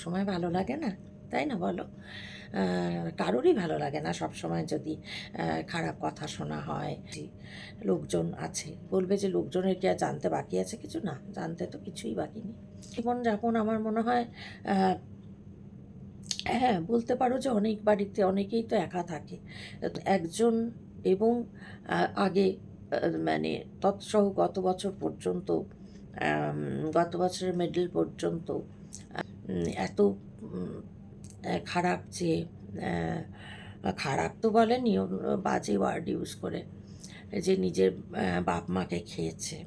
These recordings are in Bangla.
সময় ভালো লাগে না, তাই না বলো? কারোরই ভালো লাগে না সব সময় যদি খারাপ কথা শোনা হয়। লোকজন আছে, বলবে যে লোকজনের কি আর জানতে বাকি আছে কিছু? না, জানতে তো কিছুই বাকি নেই। জীবনযাপন আমার মনে হয় হ্যাঁ, বলতে পারো যে অনেক বাড়িতে অনেকেই তো একা থাকে। একজন এবং আগে মানে তৎসহ গত বছর পর্যন্ত আম গত বছরের মিডল পর্যন্ত এত উম খারাপ যে খারাপ তো বলেনি, বাজে ওয়ার্ড ইউজ করে যে নিজের বাপ-মাকে খেয়েছে।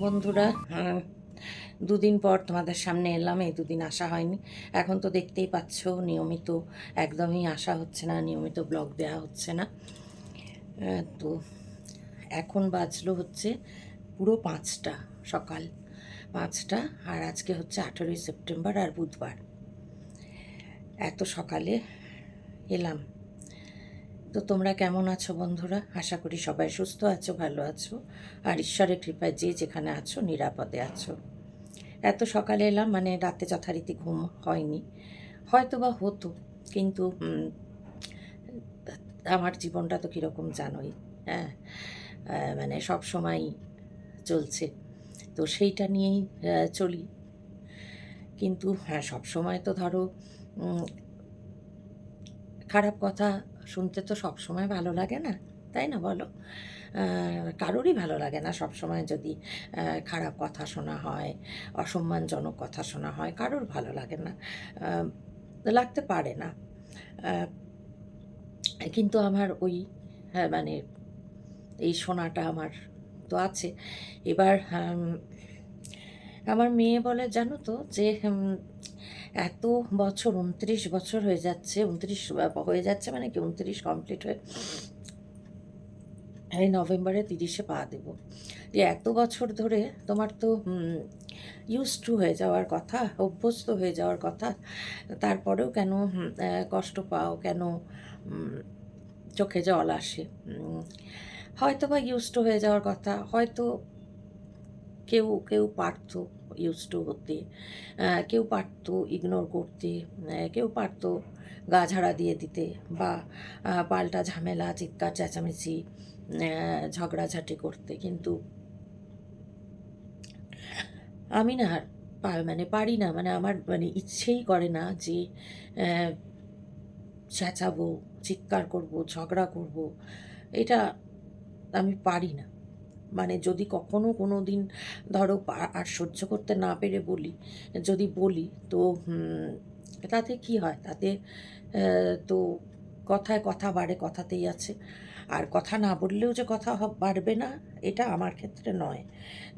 বন্ধুরা, দুদিন পর তোমাদের সামনে এলাম। এই দুদিন আসা হয়নি। এখন তো দেখতেই পাচ্ছ নিয়মিত একদমই আসা হচ্ছে না, নিয়মিত ব্লগ দেওয়া হচ্ছে না। তো এখন বাজলো হচ্ছে পুরো ৫টা, সকাল ৫টা। আর আজকে হচ্ছে ১৮ই সেপ্টেম্বর আর বুধবার। এত সকালে এলাম। তো তোমরা কেমন আছো বন্ধুরা? আশা করি সবাই সুস্থ আছো, ভালো আছো, আর ঈশ্বরের কৃপায় যে যেখানে আছো নিরাপদে আছো। এত সকালে এলাম মানে রাতে যথারীতি ঘুম হয়নি, হয়তো বা হতো, কিন্তু আমার জীবনটা তো কীরকম জানোই। হ্যাঁ, মানে সব সময়ই চলছে, তো সেইটা নিয়েই চলি। কিন্তু হ্যাঁ, সবসময় তো ধরো খারাপ কথা শুনতে তো সবসময় ভালো লাগে না, তাই না বলো? কারোরই ভালো লাগে না সবসময় যদি খারাপ কথা শোনা হয়, অসম্মানজনক কথা শোনা হয়, কারোর ভালো লাগে না, লাগতে পারে না। কিন্তু আমার ওই মানে এই শোনাটা আমার তো আছে। এবার আমার মেয়ে বলে, জানো তো যে এত বছর, ২৯ বছর হয়ে যাচ্ছে, ২৯ হয়ে যাচ্ছে মানে কি ২৯ কমপ্লিট হয়ে এই নভেম্বরে ৩০-এ পা দেব। যে এত বছর ধরে তোমার তো ইউজ টু হয়ে যাওয়ার কথা, অভ্যস্ত হয়ে যাওয়ার কথা, তারপরেও কেন কষ্ট পাও, কেন চোখে জল আসে? হয়তো বা ইউজ টু হয়ে যাওয়ার কথা, হয়তো কেউ কেউ পারতো ইউজ টু হতে, কেউ পারতো ইগনোর করতে, কেউ পারতো গা ঝাড়া দিয়ে দিতে, বা পাল্টা ঝামেলা, চিৎকার চেঁচামেচি, ঝগড়াঝাটি করতে। কিন্তু আমি না মানে পারি না, মানে আমার মানে ইচ্ছেই করে না যে চেঁচাবো, চিৎকার করব, ঝগড়া করব। এটা আমি পারি না। মানে যদি কখনো কোনো দিন ধরো আর সহ্য করতে না পেরে বলি, যদি বলি তো তাতে কি হয়? তাতে তো কথায় কথা বাড়ে, কথাতেই আছে। আর কথা না বললেও যে কথা বাড়বে না, এটা আমার ক্ষেত্রে নয়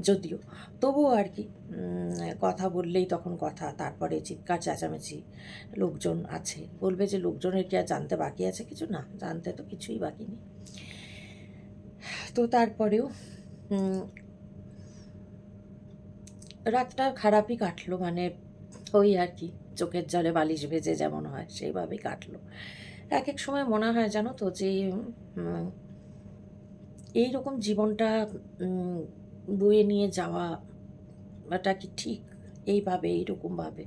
যদিও। তবুও আর কি, কথা বললেই তখন কথা, তারপরে চিৎকার চেঁচামেচি, লোকজন আছে, বলবে যে লোকজনের কি আর জানতে বাকি আছে কিছু? না, জানতে তো কিছুই বাকি নেই। তো তারপরেও রাতটা খারাপই কাটলো, মানে ওই আর কি, চোখের জলে বালিশ ভেজে যেমন হয় সেইভাবেই কাটলো। এক এক সময় মনে হয় জানো তো যে এইরকম জীবনটা বয়ে নিয়ে যাওয়াটা কি ঠিক? এইভাবে, এইরকমভাবে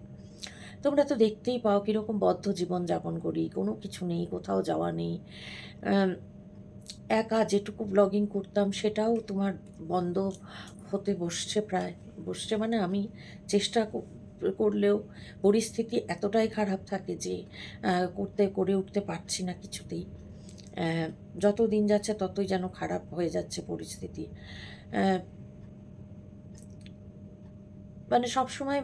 তোমরা তো দেখতেই পাও কীরকম বদ্ধ জীবনযাপন করি, কোনো কিছু নেই, কোথাও যাওয়া নেই। একা যেটুকু ব্লগিং করতাম সেটাও তোমার বন্ধ হতে বসছে, প্রায় বসছে। মানে আমি চেষ্টা করলেও পরিস্থিতি এতটাই খারাপ থাকে যে করে উঠতে পারছি না কিছুতেই। যত দিন যাচ্ছে ততই যেন খারাপ হয়ে যাচ্ছে পরিস্থিতি। মানে সবসময়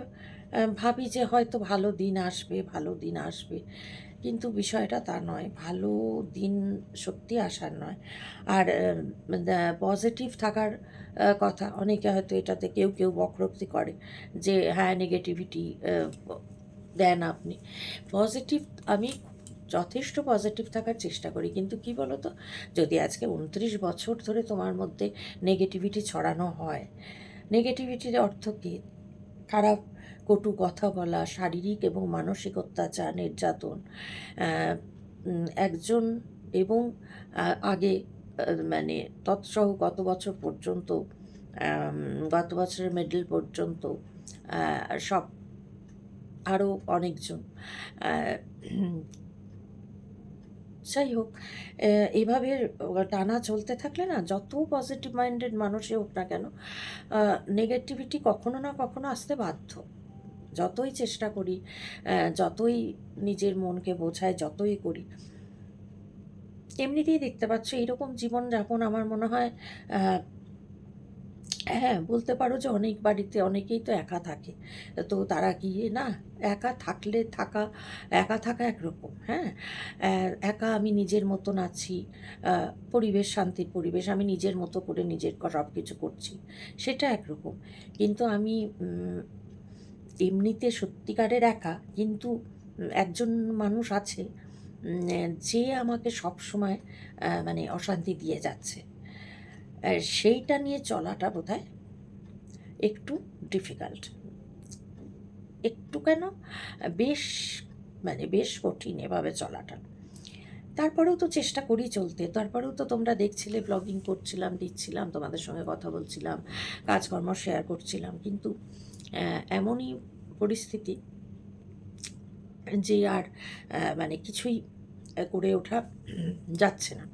ভাবি যে হয়তো ভালো দিন আসবে, ভালো দিন আসবে, কিন্তু বিষয়টা তা নয়। ভালো দিন সত্যি আসার নয়। আর পজিটিভ থাকার কথা। অনেকে হয়তো এটাতে কেউ কেউ বক্রোক্তি করে যে হ্যাঁ, নেগেটিভিটি দেন আপনি। পজিটিভ, আমি যথেষ্ট পজিটিভ থাকার চেষ্টা করি, কিন্তু কি বলো তো, যদি আজকে ২৯ বছর ধরে তোমার মধ্যে নেগেটিভিটি ছড়ানো হয়, নেগেটিভিটির অর্থ কী? খারাপ কটু কথা বলা, শারীরিক এবং মানসিক অত্যাচার, নির্যাতন। একজন এবং আগে মানে তৎসহ গত বছর পর্যন্ত গত বছরের মিডল পর্যন্ত সব আরও অনেকজন। যাই হোক, এইভাবে টানা চলতে থাকলে না, যত পজিটিভ মাইন্ডেড মানুষই হোক না কেন, নেগেটিভিটি কখনো না কখনো আসতে বাধ্য। যতই চেষ্টা করি, যতই নিজের মনকে বোঝাই, যতই করি, এমনিতেই দেখতে পাচ্ছ এইরকম জীবনযাপন আমার মনে হয়। হ্যাঁ, বলতে পারো যে অনেক বাড়িতে অনেকেই তো একা থাকে। তো তারা গিয়ে না, একা থাকলে একা থাকা একরকম, হ্যাঁ? একা আমি নিজের মতন আছি, পরিবেশ শান্তির পরিবেশ, আমি নিজের মতো করে নিজের সব কিছু করছি, সেটা একরকম। কিন্তু আমি এমনিতে সত্যিকারের একা, কিন্তু একজন মানুষ আছে যে আমাকে সবসময় মানে অশান্তি দিয়ে যাচ্ছে। সেইটা নিয়ে চলাটা বোধহয় একটু ডিফিকাল্ট। একটু কেন, বেশ মানে বেশ কঠিন এভাবে চলাটা। তারপরেও তো চেষ্টা করি চলতে। তারপরেও তো তোমরা দেখছিলে ব্লগিং করছিলাম, দিচ্ছিলাম, তোমাদের সঙ্গে কথা বলছিলাম, কাজকর্ম শেয়ার করছিলাম। কিন্তু এমনই পরিস্থিতি যে আর মানে কিছুই করে ওঠা যাচ্ছে না।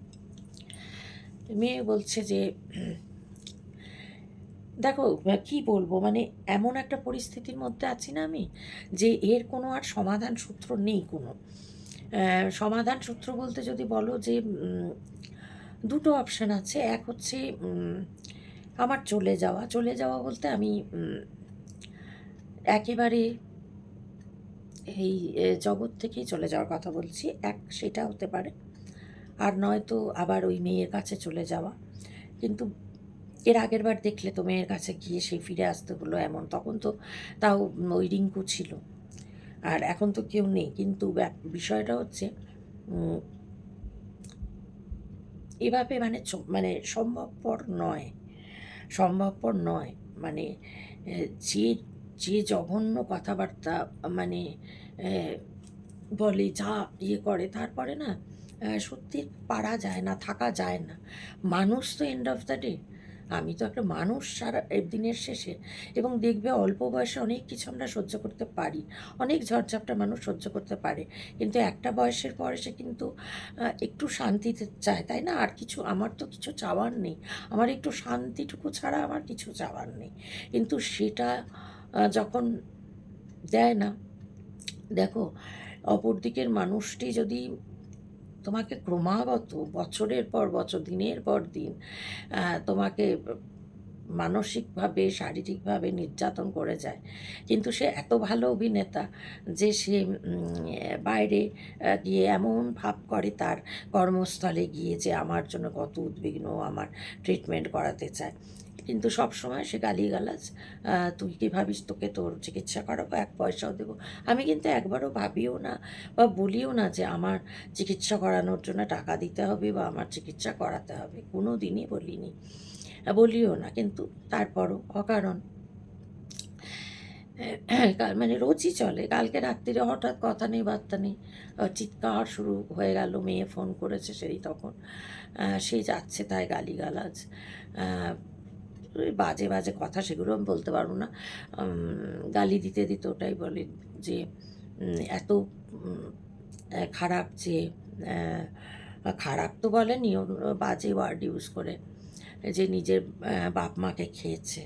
মেয়ে বলছে যে দেখো, কি বলবো, মানে এমন একটা পরিস্থিতির মধ্যে আছি না আমি, যে এর কোনো আর সমাধান সূত্র নেই কোনো। সমাধান সূত্র বলতে যদি বলো যে দুটো অপশান আছে। এক হচ্ছে আমার চলে যাওয়া বলতে আমি একেবারে এই জগৎ থেকেই চলে যাওয়ার কথা বলছি। সেটা হতে পারে, আর নয়তো আবার ওই মেয়ের কাছে চলে যাওয়া। কিন্তু এর আগের বার দেখলে তো মেয়ের কাছে গিয়ে সেই ফিরে আসতে হলো এমন। তখন তো তাও ওই রিঙ্কু ছিল, আর এখন তো কেউ নেই। কিন্তু বিষয়টা হচ্ছে এভাবে মানে মানে সম্ভবপর নয়। মানে যে যে জঘন্য কথাবার্তা মানে বলে, যা করে, তারপরে না সত্যি পারা যায় না, থাকা যায় না। মানুষ তো এন্ড অফ দ্য ডে, আমি তো একটা মানুষ সারা দিনের শেষে। এবং দেখবে অল্প বয়সে অনেক কিছু আমরা সহ্য করতে পারি, অনেক ঝড়ঝাপটা মানুষ সহ্য করতে পারে, কিন্তু একটা বয়সের পরে সে কিন্তু একটু শান্তিতে চায়, তাই না? আর কিছু, আমার তো কিছু চাওয়ার নেই, আমার একটু শান্তিটুকু ছাড়া আমার কিছু চাওয়ার নেই। কিন্তু সেটা যখন দেয় না, দেখো, অপরদিকের মানুষটি যদি তোমাকে ক্রমাগত বছরের পর বছর, দিনের পর দিন তোমাকে মানসিকভাবে, শারীরিকভাবে নির্যাতন করে যায়, কিন্তু সে এত ভালো অভিনেতা যে সে বাইরে গিয়ে এমন ভাব করে তার কর্মস্থলে গিয়ে যে আমার জন্য কত উদ্বিগ্ন, আমার ট্রিটমেন্ট করাতে চায়। কিন্তু সব সময় সে গালিগালাজ, তুই কি ভাবিস তোকে তোর চিকিৎসা করাবো, এক পয়সাও দেবো? আমি কিন্তু একবারও ভাবিও না বা বলিও না যে আমার চিকিৎসা করানোর জন্য টাকা দিতে হবে বা আমার চিকিৎসা করাতে হবে, কোনো দিনই বলিনি, বলিও না। কিন্তু তারপরও অকারণ মানে রোজই চলে। কালকে রাত্রিরে হঠাৎ কথা নেই বার্তা নেই, চিৎকার শুরু হয়ে গেল। মেয়ে ফোন করেছে সেই তখন, সে যাচ্ছে তাই গালিগালাজ, ওই বাজে বাজে কথা, সেগুলো আমি বলতে পারবো না। গালি দিতে দিতে ওটাই বলে যে এত খারাপ, যে খারাপ তো বলেনি, বাজে ওয়ার্ড ইউজ করে, যে নিজের বাপ মাকে খেয়েছে,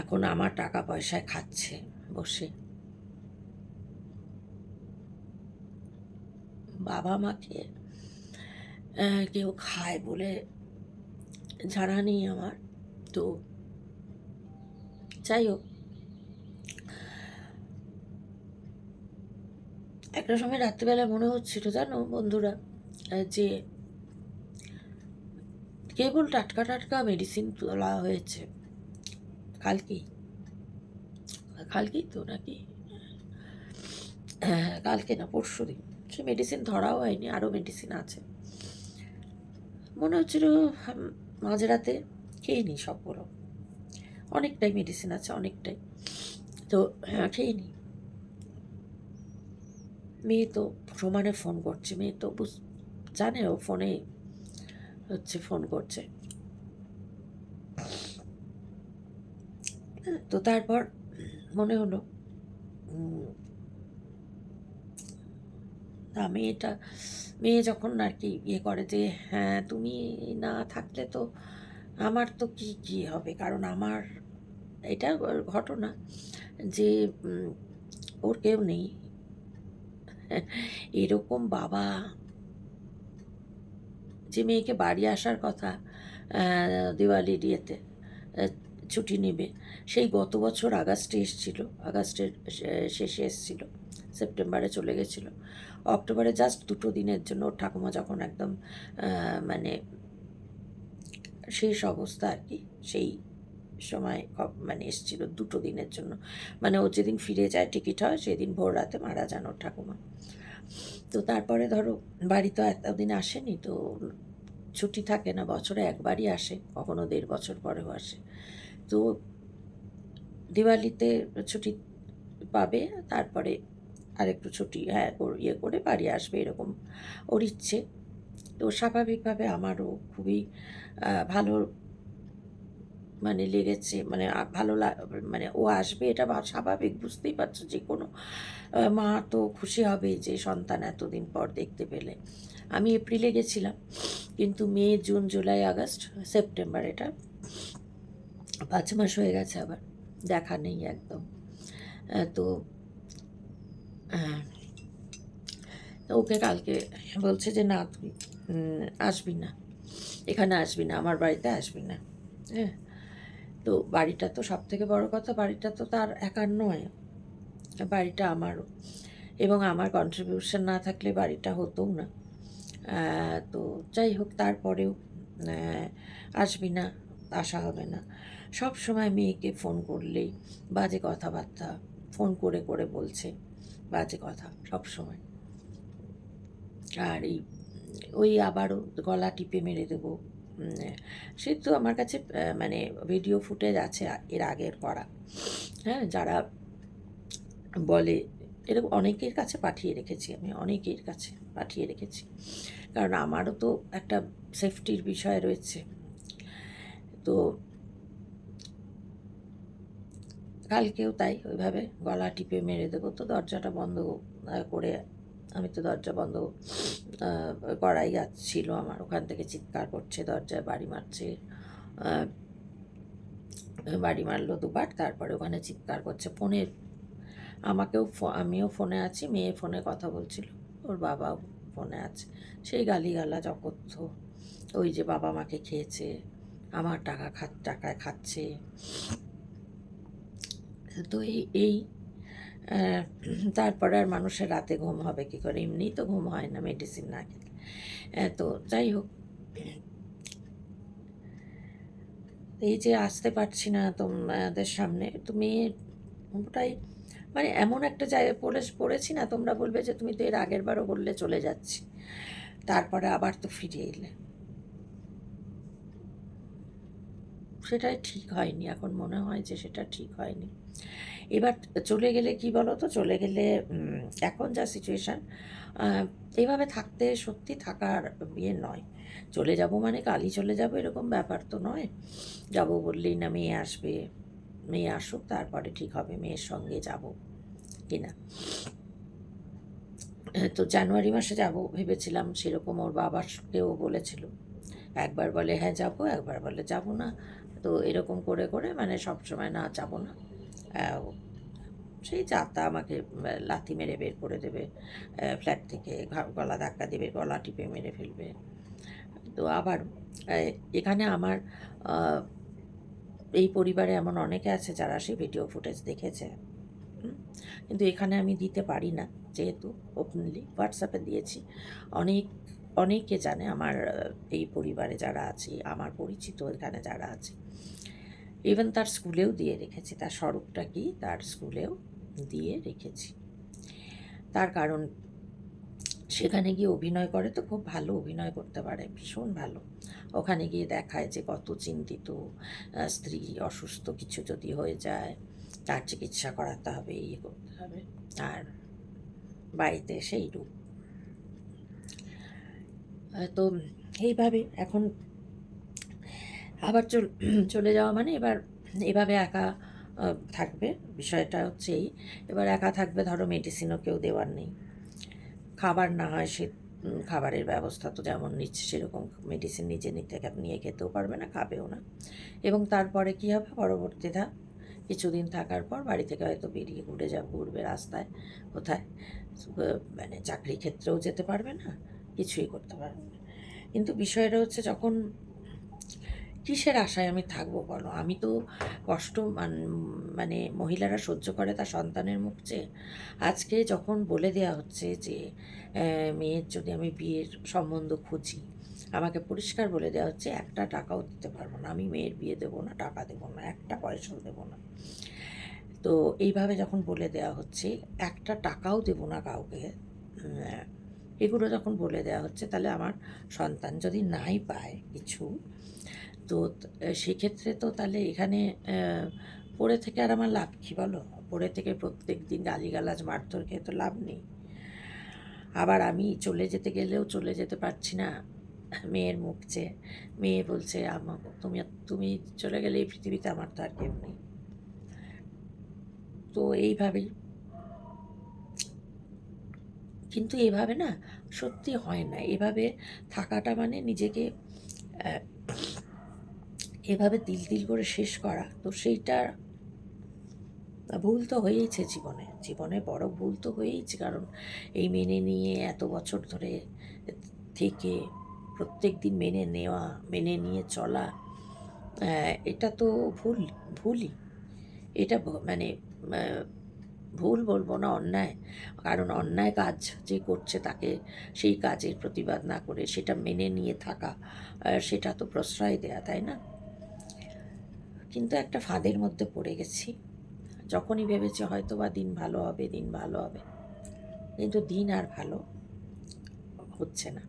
এখন আমার টাকা পয়সায় খাচ্ছে বসে। বাবা মাকে কেউ খায় বলে জানা নেই আমার। তো যাই হোক, একটা সময় রাত্রিবেলা মনে হচ্ছিল, জানো বন্ধুরা, যে কেবল টাটকা টাটকা মেডিসিন তোলা হয়েছে কালকেই, কালকেই তো নাকি, হ্যাঁ কালকে না পরশু দিন, সে মেডিসিন ধরাও হয়নি, আরও মেডিসিন আছে। মনে হচ্ছিল মাঝরাতে খেয়ে নিই সবগুলো, অনেকটাই মেডিসিন আছে, অনেকটাই। তো খেয়ে নিই। মেয়ে তো সমানে ফোন করছে, মেয়ে তো জানে ও ফোনে হচ্ছে ফোন করছে। তো তারপর মনে হলো উম, না মেয়ে যখন আর কি ইয়ে করে যে হ্যাঁ তুমি না থাকলে তো আমার তো কি হবে, কারণ আমার এটা ঘটনা যে ওর কেউ নেই। এরকম বাবা যে মেয়েকে বাড়ি আসার কথা দিওয়ালির ইয়েতে আহ, ছুটি নেবে, সেই গত বছর আগস্টে এসেছিল, আগস্টের শেষে এসেছিল, সেপ্টেম্বরে চলে গেছিল, অক্টোবরে জাস্ট 2 দিনের জন্য ওর ঠাকুমা যখন একদম মানে শেষ অবস্থা আর কি, সেই সময় মানে এসেছিল 2 দিনের জন্য। মানে ও যেদিন ফিরে যায় টিকিট হয় সেদিন ভোর রাতে মারা যান ওর ঠাকুমা। তো তারপরে ধরো বাড়ি তো এতদিন আসেনি, তো ছুটি থাকে না, বছরে একবারই আসে, কখনো 1.5 বছর পরেও আসে। তো দিওয়ালিতে ছুটি পাবে, তারপরে আরেকটু ছুটি ইয়ে করে বাড়ি আসবে, এরকম ওর ইচ্ছে। তো স্বাভাবিকভাবে আমারও খুবই ভালো মানে লেগেছে, মানে মানে ও আসবে এটা স্বাভাবিক, বুঝতেই পারছো, যে কোনো মা তো খুশি হবে যে সন্তান এতদিন পর দেখতে পেলে। আমি এপ্রিলে গেছিলাম, কিন্তু মে, জুন, জুলাই, আগস্ট, সেপ্টেম্বর, এটা 5 মাস হয়ে গেছে, আবার দেখা নেই একদম। তো আহ, তো ওকে কালকে বলছে যে না তুই আসবি না, এখানে আসবি না, আমার বাড়িতে আসবি না। হ্যাঁ, তো বাড়িটা তো সব থেকে বড় কথা, বাড়িটা তো তার একার নয়, বাড়িটা আমারও, এবং আমার কন্ট্রিবিউশন না থাকলে বাড়িটা হতোও না। তো যাই হোক, তারপরেও আসবি না, আসা হবে না। সব সময় মেয়েকে ফোন করলেই বাজে কথাবার্তা, ফোন করে করে বলছে বাজে কথা সব সময়। আর এই ওই আবারও গলা টিপে মেরে দেবো, সে তো আমার কাছে মানে ভিডিও ফুটেজ আছে এর আগের করা। হ্যাঁ, যারা বলে, এরকম অনেকের কাছে পাঠিয়ে রেখেছি, আমি অনেকের কাছে পাঠিয়ে রেখেছি, কারণ আমারও তো একটা সেফটির বিষয় রয়েছে। তো কালকেও তাই ওইভাবে গলা টিপে মেরে দেবো, তো দরজাটা বন্ধ করে, আমি তো দরজা বন্ধ করাই যাচ্ছিল, আমার ওখান থেকে চিৎকার করছে, দরজায় বাড়ি মারছে, বাড়ি মারলো 2বার, তারপরে ওখানে চিৎকার করছে ফোনে, আমিও ফোনে আছি, মেয়ে ফোনে কথা বলছিল, ওর বাবাও ফোনে আছে, সেই গালিগালাজ অকথ্য, ওই যে বাবা মাকে খেয়েছে, আমার টাকায় খাচ্ছে। তো এই তারপরে আর মানুষের রাতে ঘুম হবে কী করে, এমনিই তো ঘুম হয় না মেডিসিন না খেলে। তো যাই হোক, এই যে আসতে পারছি না তোমাদের সামনে, তুমি ওটাই মানে এমন একটা জায়গায় পড়েছি না, তোমরা বলবে যে তুমি তো এর আগের বারও বললে চলে যাচ্ছি, তারপরে আবার তো ফিরে এলে, সেটাই ঠিক হয়নি, এখন মনে হয় যে সেটা ঠিক হয়নি। এবার চলে গেলে কি বলো তো, চলে গেলে এখন যা সিচুয়েশান, এইভাবে থাকতে সত্যি থাকার ইয়ে নয়। চলে যাব মানে কালই চলে যাব এরকম ব্যাপার তো নয়, যাব বললেই না মেয়ে আসবে, মেয়ে আসুক তারপরে ঠিক হবে মেয়ের সঙ্গে যাব কি না। তো জানুয়ারি মাসে যাব ভেবেছিলাম, সেরকম ওর বাবাকেও বলেছিল, একবার বলে হ্যাঁ যাব, একবার বলে যাব না, তো এরকম করে করে মানে সব সময় না যাব না, সেই যাতা আমাকে লাথি মেরে বের করে দেবে ফ্ল্যাট থেকে, গলা ধাক্কা দেবে, গলা টিপে মেরে ফেলবে। তো আবার এখানে আমার এই পরিবারে এমন অনেকে আছে যারা সেই ভিডিও ফুটেজ দেখেছে, কিন্তু এখানে আমি দিতে পারি না, যেহেতু ওপেনলি হোয়াটসঅ্যাপে দিয়েছি, অনেকে জানে আমার এই পরিবারে যারা আছে, আমার পরিচিত এখানে যারা আছে, ইভেন তার স্কুলেও দিয়ে রেখেছি, তার স্বরূপটা কি তার স্কুলেও দিয়ে রেখেছি। তার কারণ সেখানে গিয়ে অভিনয় করে, তো খুব ভালো অভিনয় করতে পারে, ভীষণ ভালো। ওখানে গিয়ে দেখায় যে কত চিন্তিত, স্ত্রী অসুস্থ কিছু যদি হয়ে যায় তার চিকিৎসা করাতে হবে, ইয়ে করতে হবে, আর বাড়িতে সেই রূপ। তো এইভাবে এখন আবার চলে যাওয়া মানে এবার এভাবে একা থাকবে। বিষয়টা হচ্ছে এই, এবার একা থাকবে, ধরো মেডিসিনও কেউ দেওয়ার নেই, খাবার না হয় সে খাবারের ব্যবস্থা তো যেমন নিচ্ছে সেরকম মেডিসিন নিজে নিয়ে খেতেও পারবে না, খাবেও না। এবং তারপরে কী হবে, পরবর্তী ধাপ, কিছুদিন থাকার পর বাড়ি থেকে হয়তো বেরিয়ে ঘুরবে রাস্তায় কোথায়, মানে চাকরি ক্ষেত্রেও যেতে পারবে না, কিছুই করতে পারবে না। কিন্তু বিষয়টা হচ্ছে, যখন কিসের আশায় আমি থাকবো বলো? আমি তো কষ্ট মানে মহিলারা সহ্য করে তার সন্তানের মুখ চেয়ে। আজকে যখন বলে দেওয়া হচ্ছে যে মেয়ের যদি আমি বিয়ের সম্বন্ধ খুঁজি, আমাকে পরিষ্কার বলে দেওয়া হচ্ছে একটা টাকাও দিতে পারবো না, আমি মেয়ের বিয়ে দেবো না, টাকা দেবো না, একটা পয়সাও দেবো না। তো এইভাবে যখন বলে দেওয়া হচ্ছে একটা টাকাও দেবো না কাউকে, এগুলো যখন বলে দেওয়া হচ্ছে, তাহলে আমার সন্তান যদি নাই পায় কিছু, তো সেক্ষেত্রে তো তাহলে এখানে পড়ে থেকে আর আমার লাভ কী বলো? পড়ে থেকে প্রত্যেক দিন গালিগালাজ মারধর খেয়ে তো লাভ নেই। আবার আমি চলে যেতে গেলেও চলে যেতে পারছি না মেয়ের মুখ চেয়ে। মেয়ে বলছে আমাকে, তুমি তুমি চলে গেলে এই পৃথিবীতে আমার তো আর কেউ নেই। তো এইভাবেই, কিন্তু এভাবে না সত্যি হয় না। এভাবে থাকাটা মানে নিজেকে এভাবে তিল করে শেষ করা, তো সেইটা ভুল তো হয়েইছে জীবনে, জীবনে বড় ভুল তো হয়েইছে। কারণ এই মেনে নিয়ে এত বছর ধরে থেকে প্রত্যেক দিন মেনে নেওয়া, মেনে নিয়ে চলা, এটা তো ভুলই। এটা মানে ভুল বলবো না, অন্যায়। কারণ অন্যায় কাজ যে করছে তাকে সেই কাজের প্রতিবাদ না করে সেটা মেনে নিয়ে থাকা, সেটা তো প্রশ্রয় দেয়া, তাই না? কিন্তু একটা ফাঁদের মধ্যে পড়ে গেছি। যখনই ভেবেছি হয়তো বা দিন ভালো হবে, দিন ভালো হবে, কিন্তু দিন আর ভালো হচ্ছে না,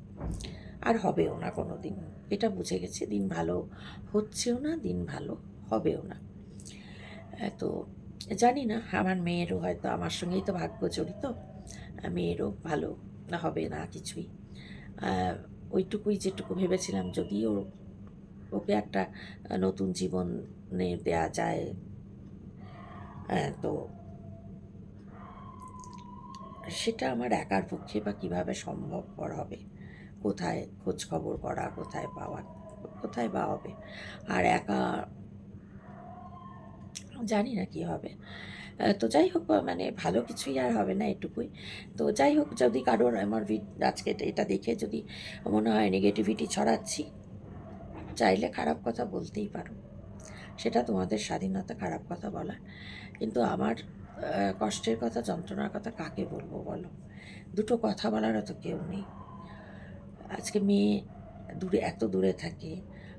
আর হবেও না কোনো দিন। এটা বুঝে গেছি, দিন ভালো হচ্ছেও না, দিন ভালো হবেও না। তো জানি না, আমার মেয়েরও হয়তো আমার সঙ্গেই তো ভাগ্য জড়িত, মেয়েরও ভালো হবে না কিছুই। ওইটুকুই যেটুকু ভেবেছিলাম, যদি ওকে একটা নতুন জীবনে দেয়া যায়, তো সেটা আমার একার পক্ষে বা কীভাবে সম্ভবপর হবে? কোথায় খোঁজ খবর করা, কোথায় পাওয়া, কোথায় বা হবে? আর একা জানি না কী হবে। তো যাই হোক, মানে ভালো কিছুই আর হবে না, এটুকুই। তো যাই হোক, যদি কারোর আমার আজকে এটা দেখে যদি মনে হয় নেগেটিভিটি ছড়াচ্ছি, চাইলে খারাপ কথা বলতেই পারো, সেটা তোমাদের স্বাধীনতা খারাপ কথা বলার। কিন্তু আমার কষ্টের কথা, যন্ত্রণার কথা কাকে বলবো বলো? দুটো কথা বলারও তো কেউ নেই। আজকে মেয়ে এত দূরে থাকে,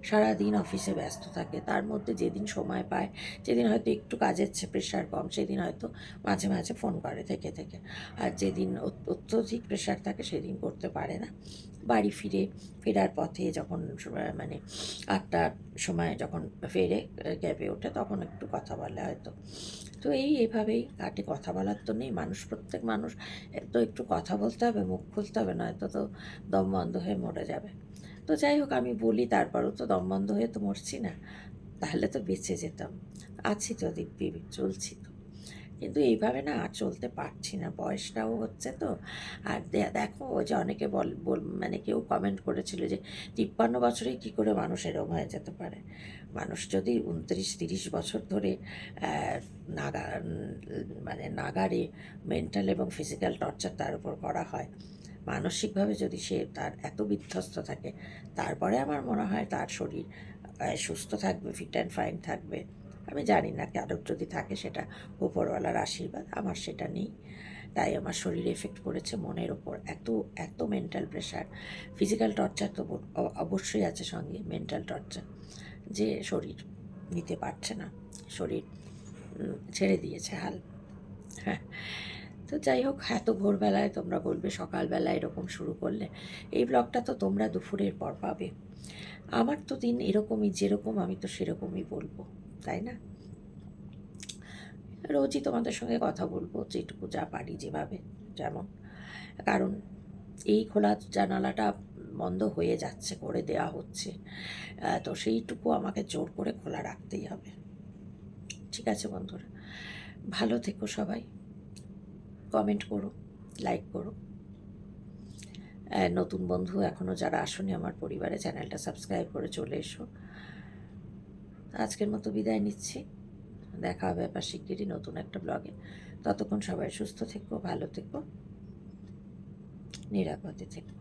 সারাদিন অফিসে ব্যস্ত থাকে, তার মধ্যে যেদিন সময় পায়, যেদিন হয়তো একটু কাজের প্রেশার কম, সেদিন হয়তো মাঝে মাঝে ফোন করে থেকে। আর যেদিন অত্যধিক প্রেশার থাকে সেদিন করতে পারে না। বাড়ি ফেরার পথে যখন মানে 8টার সময় যখন ফেরে ক্যাবে ওঠে, তখন একটু কথা বলে হয়তো। তো এইভাবেই কাটে। কথা বলার তো নেই, প্রত্যেক মানুষ তো একটু কথা বলতে হবে, মুখ খুলতে হবে, নয়তো তো দম বন্ধ হয়ে মরে যাবে। তো যাই হোক, আমি বলি, তারপরেও তো দম বন্ধ হয়ে তো মরছি না, তাহলে তো বেঁচে যেতাম। আছি তো দিব্যি, চলছি তো। কিন্তু এইভাবে না আর চলতে পারছি না, বয়সটাও হচ্ছে তো। আর দেখো, ওই যে অনেকে মানে কেউ কমেন্ট করেছিল যে 53 বছরেই কী করে মানুষ এরকম হয়ে যেতে পারে। মানুষ যদি 29-30 বছর ধরে নাগা মানে নাগারে মেন্টাল এবং ফিজিক্যাল টর্চার তার উপর করা হয়, মানসিকভাবে যদি সে তার এত বিধ্বস্ত থাকে, তারপরে আমার মনে হয় তার শরীর সুস্থ থাকবে, ফিট অ্যান্ড ফাইন থাকবে। আমি জানি না, কারোর যদি থাকে সেটা উপরওয়ালার আশীর্বাদ, আমার সেটা নেই। তাই আমার শরীরে এফেক্ট করেছে, মনের ওপর এত এত মেন্টাল প্রেশার। ফিজিক্যাল টর্চার তো অবশ্যই আছে, সঙ্গে মেন্টাল টর্চার, যে শরীর নিতে পারছে না, শরীর ছেড়ে দিয়েছে হাল। হ্যাঁ, তো যাই হোক, এত ভোরবেলায় তোমরা বলবে সকালবেলা এরকম শুরু করলে, এই ব্লগটা তো তোমরা দুপুরের পর পাবে। আমার তো দিন এরকমই, যেরকম আমি তো সেরকমই বলবো, তাই না? রোজই তোমাদের সঙ্গে কথা বলবো, যেটুকু যা পারি, যেভাবে যেমন। কারণ এই খোলা জানালাটা বন্ধ হয়ে যাচ্ছে, করে দেওয়া হচ্ছে, তো সেইটুকু আমাকে জোর করে খোলা রাখতেই হবে। ঠিক আছে বন্ধুরা, ভালো থেকো সবাই, কমেন্ট করো, লাইক করো। নতুন বন্ধু এখনও যারা আসনি আমার পরিবারে, চ্যানেলটা সাবস্ক্রাইব করে চলে এসো। আজকের মতো বিদায় নিচ্ছি, দেখা হবে আবার শিগগিরই নতুন একটা ব্লগে। ততক্ষণ সবাই সুস্থ থেকো, ভালো থেকো, নিরাপদে থেকো।